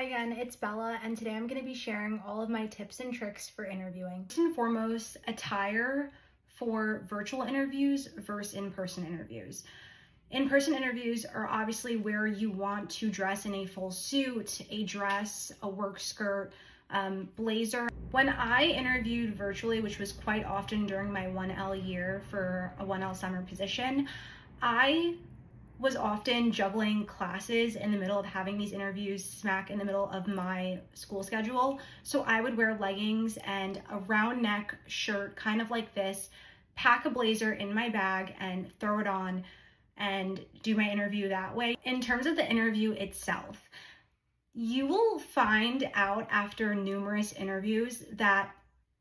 Hi again, it's Bella, and today I'm going to be sharing all of my tips and tricks for interviewing. First and foremost, attire for virtual interviews versus in-person interviews. In-person interviews are obviously where you want to dress in a full suit, a dress, a work skirt, blazer. When I interviewed virtually, which was quite often during my 1L year for a 1L summer position, I was often juggling classes in the middle of having these interviews smack in the middle of my school schedule. So I would wear leggings and a round neck shirt, kind of like this, pack a blazer in my bag and throw it on and do my interview that way. In terms of the interview itself, you will find out after numerous interviews that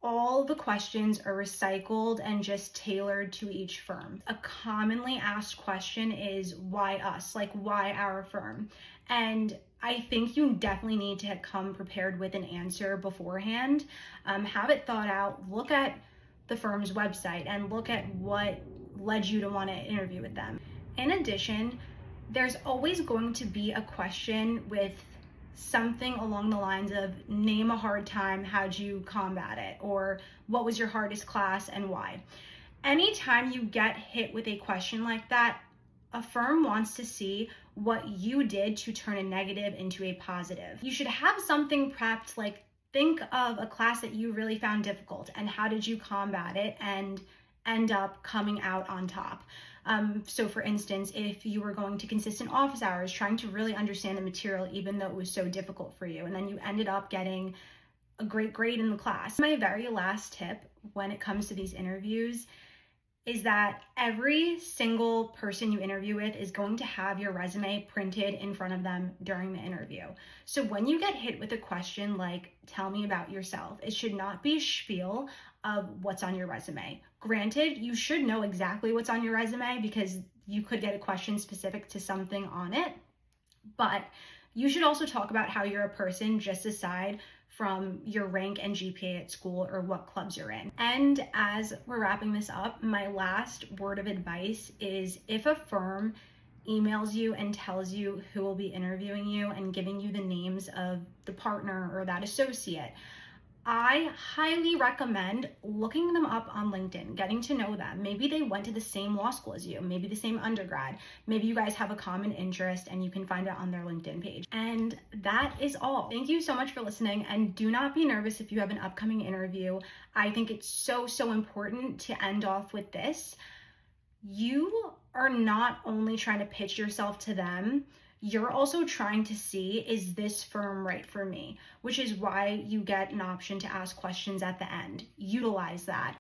all the questions are recycled and just tailored to each firm. A commonly asked question is, why us? Like, why our firm? And I think you definitely need to come prepared with an answer beforehand. Have it thought out, look at the firm's website and look at what led you to want to interview with them. In addition, there's always going to be a question with something along the lines of, name a hard time, how'd you combat it? Or what was your hardest class and why? Anytime you get hit with a question like that, a firm wants to see what you did to turn a negative into a positive. You should have something prepped, like think of a class that you really found difficult and how did you combat it and end up coming out on top. So for instance, if you were going to consistent office hours, trying to really understand the material, even though it was so difficult for you, and then you ended up getting a great grade in the class. My very last tip when it comes to these interviews is that every single person you interview with is going to have your resume printed in front of them during the interview. So when you get hit with a question like, tell me about yourself, it should not be a spiel of what's on your resume. Granted, you should know exactly what's on your resume because you could get a question specific to something on it, but you should also talk about how you're a person just aside from your rank and GPA at school or what clubs you're in. And as we're wrapping this up, my last word of advice is, if a firm emails you and tells you who will be interviewing you and giving you the names of the partner or that associate, I highly recommend looking them up on LinkedIn, getting to know them. Maybe they went to the same law school as you, maybe the same undergrad, maybe you guys have a common interest and you can find it on their LinkedIn page. And that is all. Thank you so much for listening, and do not be nervous if you have an upcoming interview. I think it's so important to end off with this. You are not only trying to pitch yourself to them, you're also trying to see, is this firm right for me? Which is why you get an option to ask questions at the end. Utilize that.